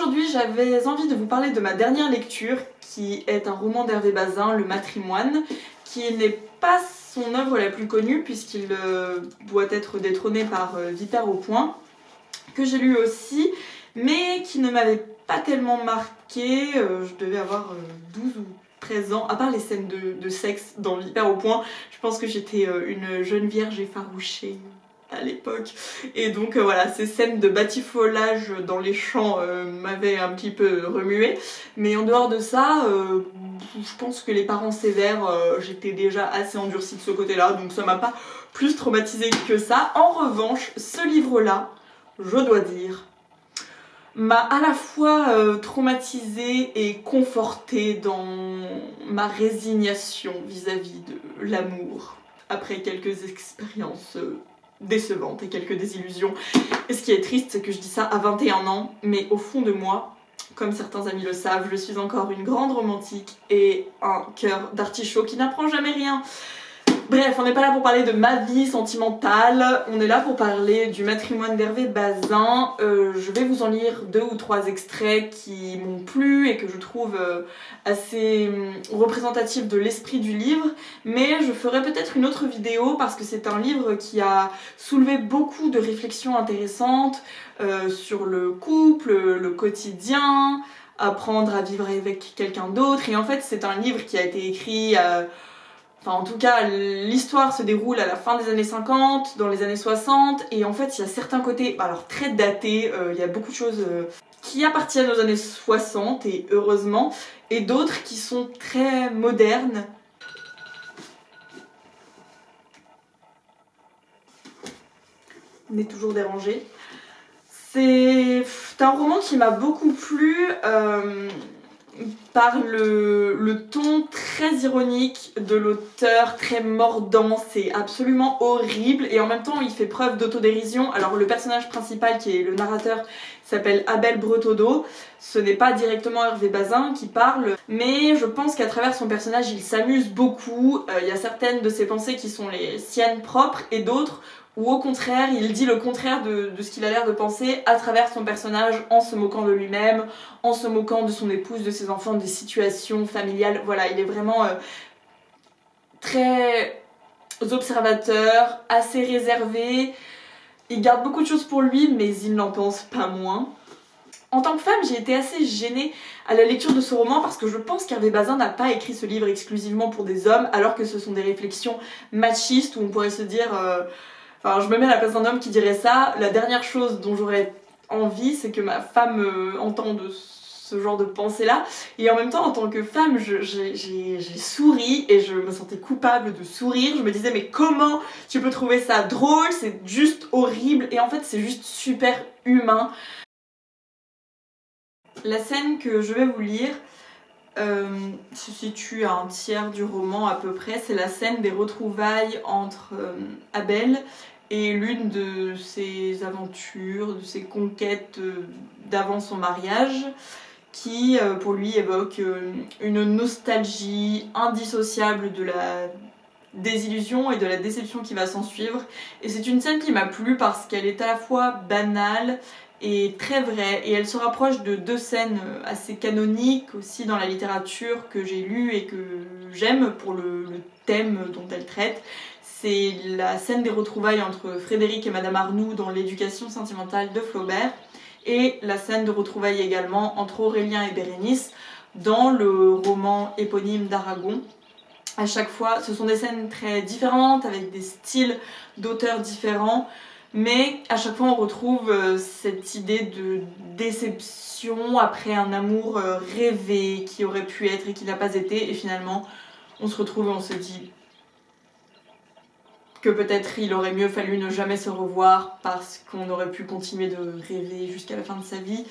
aujourd'hui j'avais envie de vous parler de ma dernière lecture qui est un roman d'Hervé Bazin, Le Matrimoine, qui n'est pas son œuvre la plus connue puisqu'il doit être détrôné par Vipère au Point, que j'ai lu aussi, mais qui ne m'avait pas tellement marqué. Je devais avoir 12 ou 13 ans, à part les scènes de sexe dans Vipère au Point. Je pense que j'étais une jeune vierge effarouchée à l'époque, et donc voilà, ces scènes de batifolage dans les champs m'avaient un petit peu remué, mais en dehors de ça, je pense que les parents sévères, j'étais déjà assez endurcie de ce côté-là, donc ça m'a pas plus traumatisée que ça. En revanche, ce livre-là, je dois dire, m'a à la fois traumatisée et confortée dans ma résignation vis-à-vis de l'amour, après quelques expériences décevantes et quelques désillusions. Et ce qui est triste, c'est que je dis ça à 21 ans, mais au fond de moi, comme certains amis le savent, je suis encore une grande romantique et un cœur d'artichaut qui n'apprend jamais rien. Bref, on n'est pas là pour parler de ma vie sentimentale, on est là pour parler du Matrimoine d'Hervé Bazin. Je vais vous en lire 2 ou 3 extraits qui m'ont plu et que je trouve assez représentatifs de l'esprit du livre, mais je ferai peut-être une autre vidéo parce que c'est un livre qui a soulevé beaucoup de réflexions intéressantes sur le couple, le quotidien, apprendre à vivre avec quelqu'un d'autre, et en fait c'est un livre qui a été écrit enfin, en tout cas, l'histoire se déroule à la fin des années 50, dans les années 60, et en fait, il y a certains côtés, alors très datés, il y a beaucoup de choses qui appartiennent aux années 60, et heureusement, et d'autres qui sont très modernes. On est toujours dérangé. C'est un roman qui m'a beaucoup plu, par le ton très ironique de l'auteur, très mordant, c'est absolument horrible, et en même temps il fait preuve d'autodérision. Alors le personnage principal qui est le narrateur s'appelle Abel Bretodeau, ce n'est pas directement Hervé Bazin qui parle, mais je pense qu'à travers son personnage il s'amuse beaucoup. Il y a certaines de ses pensées qui sont les siennes propres et d'autres où au contraire il dit le contraire de ce qu'il a l'air de penser à travers son personnage, en se moquant de lui-même, en se moquant de son épouse, de ses enfants, des situations familiales. Voilà, il est vraiment très observateur, assez réservé, il garde beaucoup de choses pour lui mais il n'en pense pas moins. En tant que femme, j'ai été assez gênée à la lecture de ce roman parce que je pense qu'Hervé Bazin n'a pas écrit ce livre exclusivement pour des hommes, alors que ce sont des réflexions machistes où on pourrait se dire... Enfin, je me mets à la place d'un homme qui dirait ça. La dernière chose dont j'aurais envie, c'est que ma femme entende ce genre de pensée-là. Et en même temps, en tant que femme, j'ai souri et je me sentais coupable de sourire. Je me disais, mais comment tu peux trouver ça drôle? C'est juste horrible. Et en fait, c'est juste super humain. La scène que je vais vous lire se situe à un tiers du roman à peu près. C'est la scène des retrouvailles entre Abel et l'une de ses aventures, de ses conquêtes d'avant son mariage, qui pour lui évoque une nostalgie indissociable de la désillusion et de la déception qui va s'en suivre. Et c'est une scène qui m'a plu parce qu'elle est à la fois banale et très vraie, et elle se rapproche de 2 scènes assez canoniques aussi dans la littérature que j'ai lues et que j'aime pour le thème dont elle traite. C'est la scène des retrouvailles entre Frédéric et Madame Arnoux dans L'éducation sentimentale de Flaubert, et la scène de retrouvailles également entre Aurélien et Bérénice dans le roman éponyme d'Aragon. À chaque fois, ce sont des scènes très différentes, avec des styles d'auteurs différents, mais à chaque fois on retrouve cette idée de déception après un amour rêvé qui aurait pu être et qui n'a pas été, et finalement on se retrouve et on se dit que peut-être il aurait mieux fallu ne jamais se revoir parce qu'on aurait pu continuer de rêver jusqu'à la fin de sa vie,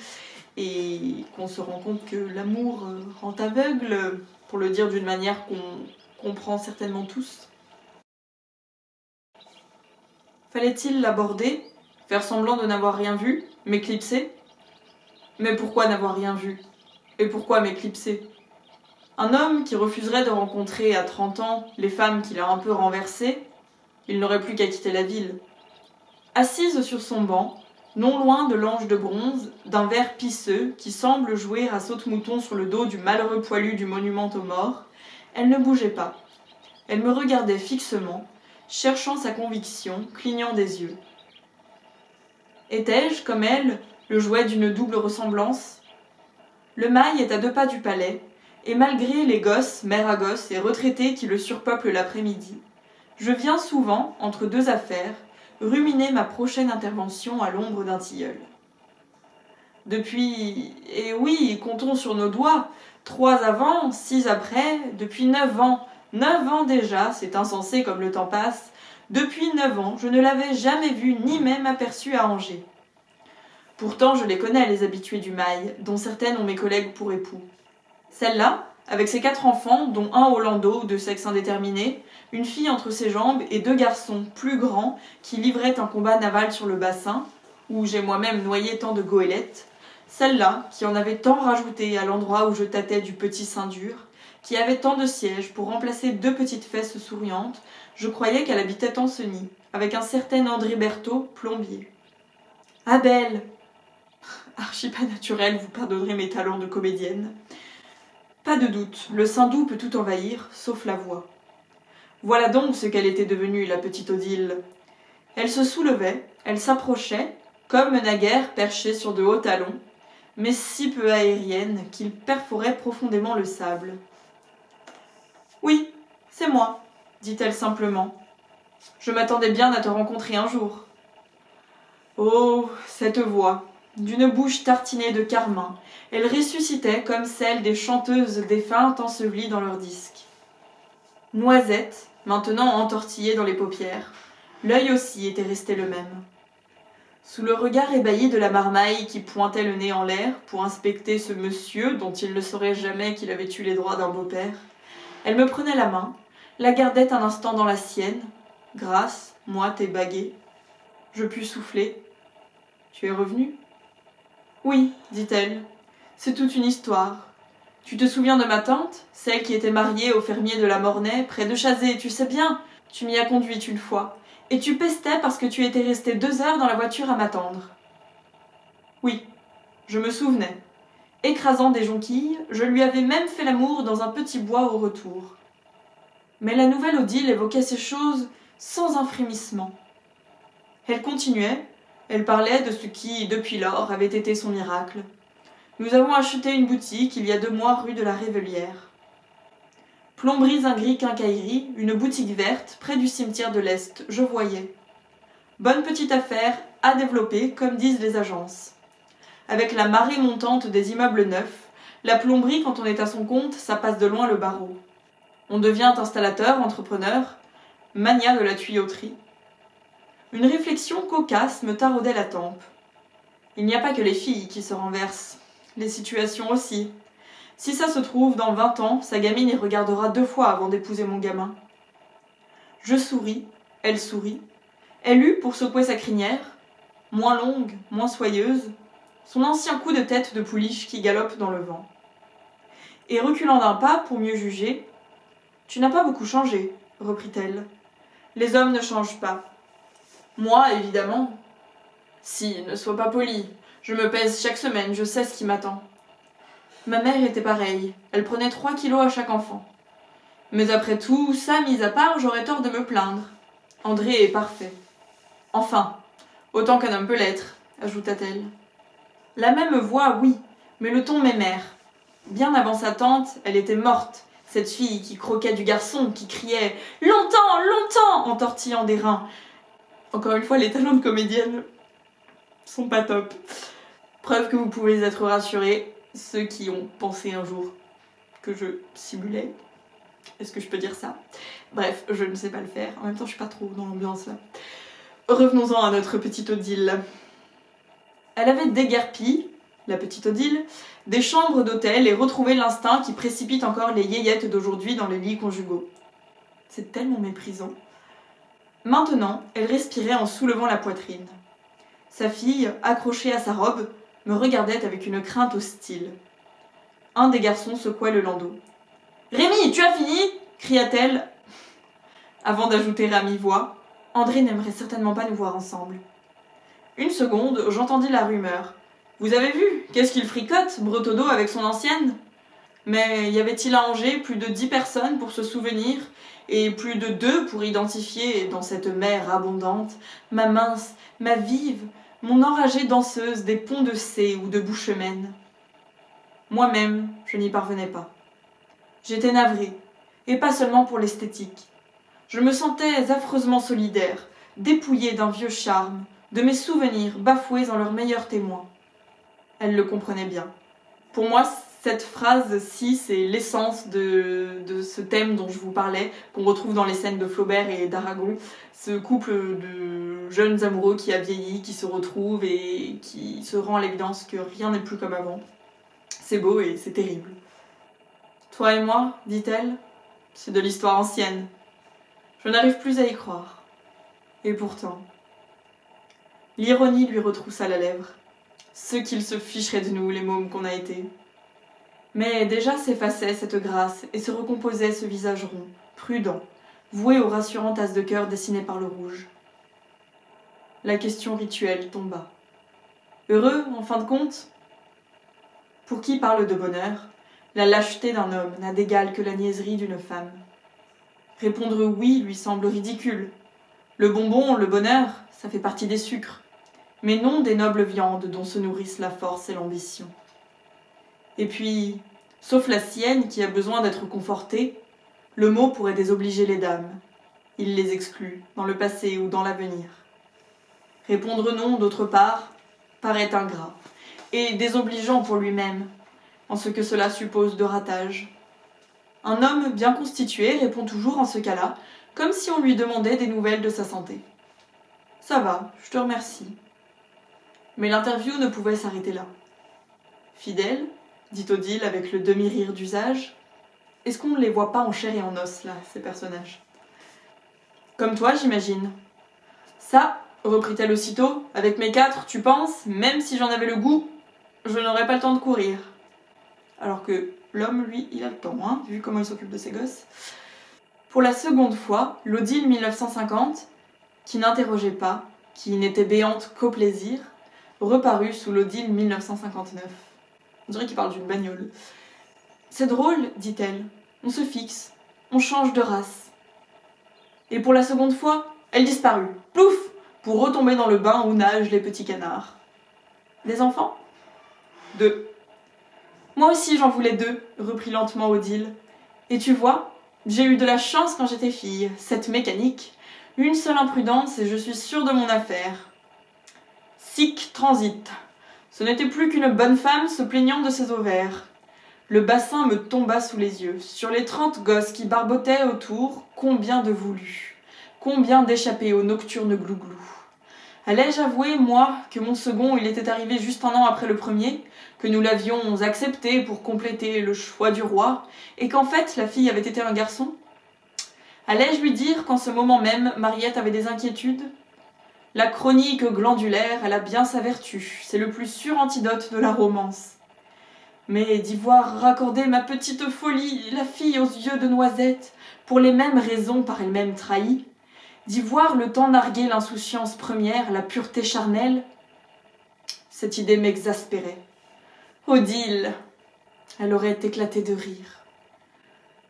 et qu'on se rend compte que l'amour rend aveugle, pour le dire d'une manière qu'on comprend certainement tous. Fallait-il l'aborder, faire semblant de n'avoir rien vu, m'éclipser? Mais pourquoi n'avoir rien vu? Et pourquoi m'éclipser? Un homme qui refuserait de rencontrer à 30 ans les femmes qu'il a un peu renversées, il n'aurait plus qu'à quitter la ville. Assise sur son banc, non loin de l'ange de bronze, d'un ver pisseux qui semble jouer à saute-mouton sur le dos du malheureux poilu du monument aux morts, elle ne bougeait pas. Elle me regardait fixement, cherchant sa conviction, clignant des yeux. Étais-je, comme elle, le jouet d'une double ressemblance ? Le Mail est à 2 pas du palais, et malgré les gosses, mère à gosse et retraités qui le surpeuplent l'après-midi, je viens souvent, entre 2 affaires, ruminer ma prochaine intervention à l'ombre d'un tilleul. Depuis, et oui, comptons sur nos doigts, 3 avant, 6 après, depuis 9 ans, 9 ans déjà, c'est insensé comme le temps passe, depuis 9 ans, je ne l'avais jamais vu ni même aperçu à Angers. Pourtant, je les connais, les habitués du Mail, dont certaines ont mes collègues pour époux. Celle-là, avec ses 4 enfants, dont un Hollando de sexe indéterminé, une fille entre ses jambes et 2 garçons plus grands qui livraient un combat naval sur le bassin, où j'ai moi-même noyé tant de goélettes, celle-là, qui en avait tant rajouté à l'endroit où je tâtais du petit sein dur, qui avait tant de sièges pour remplacer 2 petites fesses souriantes, je croyais qu'elle habitait Ancenis, avec un certain André Berthaud, plombier. Ah belle ! Archi pas naturel, vous pardonnerez mes talents de comédienne. Pas de doute, le sein doux peut tout envahir, sauf la voix. Voilà donc ce qu'elle était devenue, la petite Odile. Elle se soulevait, elle s'approchait, comme naguère perchée sur de hauts talons, mais si peu aérienne qu'il perforait profondément le sable. « Oui, c'est moi, dit-elle simplement. Je m'attendais bien à te rencontrer un jour. » Oh, cette voix, d'une bouche tartinée de carmin, elle ressuscitait comme celle des chanteuses défuntes ensevelies dans leurs disques. Noisette, maintenant entortillée dans les paupières, l'œil aussi était resté le même. Sous le regard ébahi de la marmaille qui pointait le nez en l'air pour inspecter ce monsieur dont il ne saurait jamais qu'il avait eu les droits d'un beau-père, elle me prenait la main, la gardait un instant dans la sienne, grasse, moite et baguée. Je pus souffler. « Tu es revenue ?»« Oui, dit-elle. C'est toute une histoire. Tu te souviens de ma tante, celle qui était mariée au fermier de la Mornay, près de Chazé, tu sais bien, tu m'y as conduite une fois, et tu pestais parce que tu étais restée 2 heures dans la voiture à m'attendre. » Oui, je me souvenais. Écrasant des jonquilles, je lui avais même fait l'amour dans un petit bois au retour. Mais la nouvelle Odile évoquait ces choses sans un frémissement. Elle continuait, elle parlait de ce qui, depuis lors, avait été son miracle. Nous avons acheté une boutique il y a 2 mois rue de la Révelière. Plomberie Zingri Quincaillerie, une boutique verte près du cimetière de l'Est, je voyais. Bonne petite affaire, à développer, comme disent les agences. Avec la marée montante des immeubles neufs, la plomberie, quand on est à son compte, ça passe de loin le barreau. On devient installateur, entrepreneur, mania de la tuyauterie. Une réflexion cocasse me taraudait la tempe. Il n'y a pas que les filles qui se renversent, les situations aussi. Si ça se trouve, dans 20 ans, sa gamine y regardera 2 fois avant d'épouser mon gamin. Je souris, elle sourit. Elle eut, pour secouer sa crinière, moins longue, moins soyeuse, son ancien coup de tête de pouliche qui galope dans le vent. Et reculant d'un pas pour mieux juger, « Tu n'as pas beaucoup changé, reprit-elle. Les hommes ne changent pas. Moi, évidemment. Si, ne sois pas poli. Je me pèse chaque semaine, je sais ce qui m'attend. Ma mère était pareille, elle prenait 3 kilos à chaque enfant. Mais après tout, ça mis à part, j'aurais tort de me plaindre. André est parfait. Enfin, autant qu'un homme peut l'être, ajouta-t-elle. La même voix, oui, mais le ton mémère. Bien avant sa tante, elle était morte, cette fille qui croquait du garçon, qui criait « Longtemps, longtemps !» en tortillant des reins. Encore une fois, les talents de comédienne sont pas top. Preuve que vous pouvez être rassurés, ceux qui ont pensé un jour que je simulais. Est-ce que je peux dire ça? Bref, je ne sais pas le faire. En même temps, je suis pas trop dans l'ambiance là. Revenons-en à notre petite Odile. Elle avait déguerpi, la petite Odile, des chambres d'hôtel et retrouvé l'instinct qui précipite encore les yéyettes d'aujourd'hui dans les lits conjugaux. C'est tellement méprisant. Maintenant, elle respirait en soulevant la poitrine. Sa fille, accrochée à sa robe, me regardait avec une crainte hostile. Un des garçons secouait le landau. « Rémi, tu as fini ?» cria-t-elle, avant d'ajouter à mi-voix. « André n'aimerait certainement pas nous voir ensemble. » Une seconde, j'entendis la rumeur. « Vous avez vu? Qu'est-ce qu'il fricote, Bretodeau, avec son ancienne ?» Mais y avait-il à Angers plus de 10 personnes pour se souvenir, et plus de 2 pour identifier, dans cette mer abondante, ma mince, ma vive, mon enragée danseuse des ponts de Cé ou de Bouchemaine? Moi-même, je n'y parvenais pas. J'étais navrée, et pas seulement pour l'esthétique. Je me sentais affreusement solidaire, dépouillée d'un vieux charme, de mes souvenirs bafoués en leurs meilleurs témoins. Elle le comprenait bien. Pour moi, cette phrase-ci, c'est l'essence de ce thème dont je vous parlais, qu'on retrouve dans les scènes de Flaubert et d'Aragon. Ce couple de jeunes amoureux qui a vieilli, qui se retrouvent et qui se rend à l'évidence que rien n'est plus comme avant. C'est beau et c'est terrible. « Toi et moi, dit-elle, c'est de l'histoire ancienne. Je n'arrive plus à y croire. Et pourtant... » L'ironie lui retroussa la lèvre. Ce qu'il se ficherait de nous, les mômes qu'on a été. Mais déjà s'effaçait cette grâce et se recomposait ce visage rond, prudent, voué aux rassurantes tasses de cœur dessinées par le rouge. La question rituelle tomba. Heureux, en fin de compte? Pour qui parle de bonheur, la lâcheté d'un homme n'a d'égal que la niaiserie d'une femme. Répondre oui lui semble ridicule. Le bonbon, le bonheur, ça fait partie des sucres, mais non des nobles viandes dont se nourrissent la force et l'ambition. Et puis, sauf la sienne qui a besoin d'être confortée, le mot pourrait désobliger les dames. Il les exclut, dans le passé ou dans l'avenir. Répondre non, d'autre part, paraît ingrat, et désobligeant pour lui-même, en ce que cela suppose de ratage. Un homme bien constitué répond toujours en ce cas-là, comme si on lui demandait des nouvelles de sa santé. « Ça va, je te remercie. » Mais l'interview ne pouvait s'arrêter là. « Fidèle ?» dit Odile avec le demi-rire d'usage. Est-ce qu'on ne les voit pas en chair et en os, là, ces personnages? Comme toi, j'imagine. Ça, reprit-elle aussitôt, avec mes 4, tu penses, même si j'en avais le goût, je n'aurais pas le temps de courir. Alors que l'homme, lui, il a le temps, hein, vu comment il s'occupe de ses gosses. Pour la seconde fois, l'Odile 1950, qui n'interrogeait pas, qui n'était béante qu'au plaisir, reparut sous l'Odile 1959. On dirait qu'il parle d'une bagnole. « C'est drôle, dit-elle. On se fixe. On change de race. » Et pour la seconde fois, elle disparut. Plouf! Pour retomber dans le bain où nagent les petits canards. Des enfants? 2. Moi aussi j'en voulais 2, reprit lentement Odile. Et tu vois, j'ai eu de la chance quand j'étais fille. Cette mécanique. Une seule imprudence et je suis sûre de mon affaire. Sic transit. Ce n'était plus qu'une bonne femme se plaignant de ses ovaires. Le bassin me tomba sous les yeux. Sur les 30 gosses qui barbotaient autour, combien de voulus, combien d'échappés aux nocturnes glouglou. Allais-je avouer, moi, que mon second, il était arrivé juste un an après le premier, que nous l'avions accepté pour compléter le choix du roi, et qu'en fait, la fille avait été un garçon? Allais-je lui dire qu'en ce moment même, Mariette avait des inquiétudes? La chronique glandulaire, elle a bien sa vertu, c'est le plus sûr antidote de la romance. Mais d'y voir raccorder ma petite folie, la fille aux yeux de noisette, pour les mêmes raisons par elle-même trahie, d'y voir le temps narguer l'insouciance première, la pureté charnelle, cette idée m'exaspérait. Odile! Elle aurait éclaté de rire.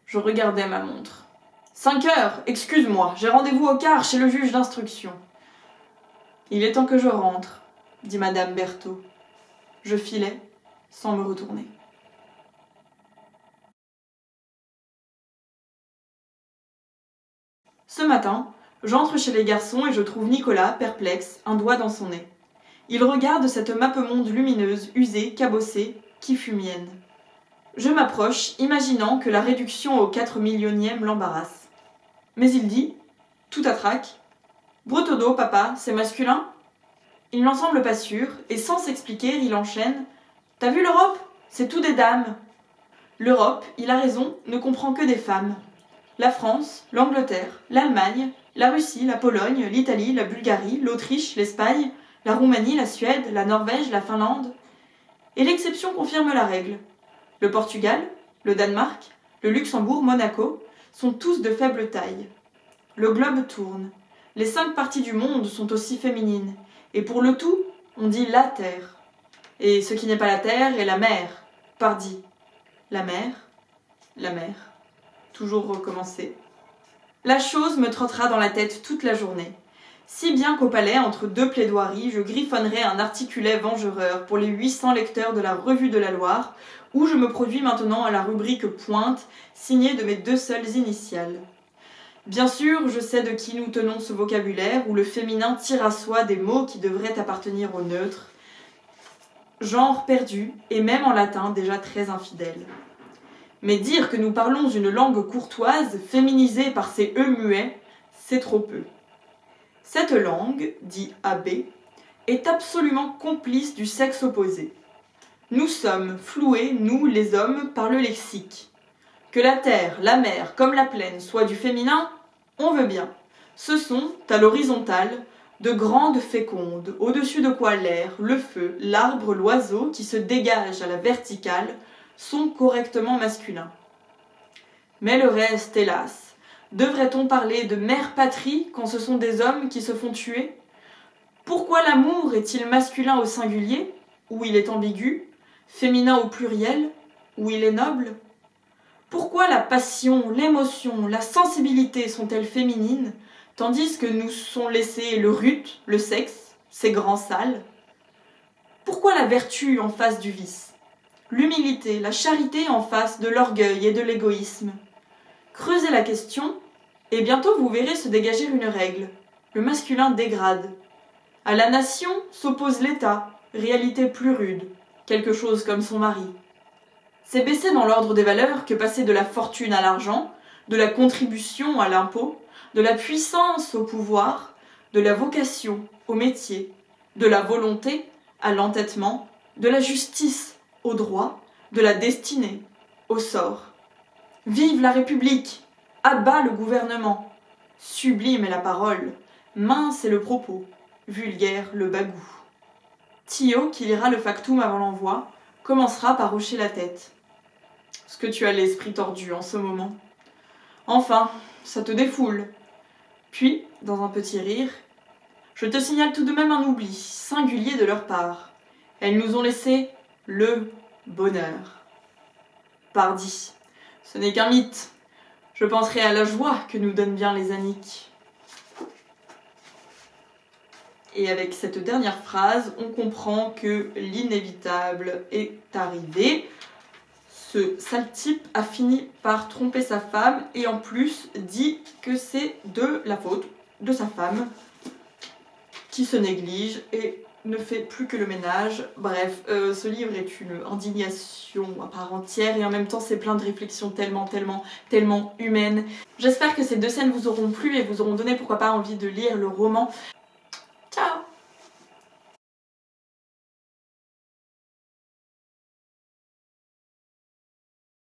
Je regardais ma montre. 5 heures, excuse-moi, j'ai rendez-vous au quart chez le juge d'instruction. Il est temps que je rentre, dit madame Berthaud. Je filai, sans me retourner. Ce matin, j'entre chez les garçons et je trouve Nicolas, perplexe, un doigt dans son nez. Il regarde cette mappemonde lumineuse, usée, cabossée, qui fut mienne. Je m'approche, imaginant que la réduction au 4 millionième l'embarrasse. Mais il dit, tout à trac, « Bretodeau, papa, c'est masculin ?» Il n'en semble pas sûr, et sans s'expliquer, il enchaîne, « T'as vu l'Europe? C'est tout des dames. » L'Europe, il a raison, ne comprend que des femmes. La France, l'Angleterre, l'Allemagne, la Russie, la Pologne, l'Italie, la Bulgarie, l'Autriche, l'Espagne, la Roumanie, la Suède, la Norvège, la Finlande. Et l'exception confirme la règle. Le Portugal, le Danemark, le Luxembourg, Monaco sont tous de faible taille. Le globe tourne. Les 5 parties du monde sont aussi féminines, Et pour le tout, on dit la terre. Et ce qui n'est pas la terre est la mer. Pardi. La mer, la mer. Toujours recommencer. La chose me trottera dans la tête toute la journée. Si bien qu'au palais, entre deux plaidoiries, je griffonnerai un articulet vengereur pour les 800 lecteurs de la Revue de la Loire, où je me produis maintenant à la rubrique pointe, signée de mes 2 seules initiales. Bien sûr, je sais de qui nous tenons ce vocabulaire, où le féminin tire à soi des mots qui devraient appartenir au neutre, genre perdu, et même en latin déjà très infidèle. Mais dire que nous parlons une langue courtoise, féminisée par ses E muets, c'est trop peu. Cette langue, dit Abbé, est absolument complice du sexe opposé. Nous sommes floués, nous, les hommes, par le lexique. Que la terre, la mer, comme la plaine, soient du féminin, on veut bien. Ce sont, à l'horizontale, de grandes fécondes, au-dessus de quoi l'air, le feu, l'arbre, l'oiseau, qui se dégagent à la verticale, sont correctement masculins. Mais le reste, hélas, devrait-on parler de mère-patrie quand ce sont des hommes qui se font tuer? Pourquoi l'amour est-il masculin au singulier, où il est ambigu, féminin au pluriel, où il est noble? Pourquoi la passion, l'émotion, la sensibilité sont-elles féminines, tandis que nous sont laissés le rut, le sexe, ces grands sales? Pourquoi la vertu en face du vice? L'humilité, la charité en face de l'orgueil et de l'égoïsme? Creusez la question, et bientôt vous verrez se dégager une règle. Le masculin dégrade. À la nation s'oppose l'État, réalité plus rude, quelque chose comme son mari. C'est baisser dans l'ordre des valeurs que passer de la fortune à l'argent, de la contribution à l'impôt, de la puissance au pouvoir, de la vocation au métier, de la volonté à l'entêtement, de la justice au droit, de la destinée au sort. Vive la République! À bas le gouvernement! Sublime est la parole, mince est le propos, vulgaire le bagout. Thio, qui lira le factum avant l'envoi, commencera par hocher la tête. Est-ce que tu as l'esprit tordu en ce moment? Enfin, ça te défoule. Puis, dans un petit rire, je te signale tout de même un oubli singulier de leur part. Elles nous ont laissé le bonheur. Pardi, ce n'est qu'un mythe. Je penserai à la joie que nous donnent bien les Annick. Et avec cette dernière phrase, on comprend que l'inévitable est arrivé. Ce sale type a fini par tromper sa femme et en plus dit que c'est de la faute de sa femme qui se néglige et ne fait plus que le ménage. Bref, ce livre est une indignation à part entière et en même temps c'est plein de réflexions tellement humaines. J'espère que ces 2 scènes vous auront plu et vous auront donné pourquoi pas envie de lire le roman.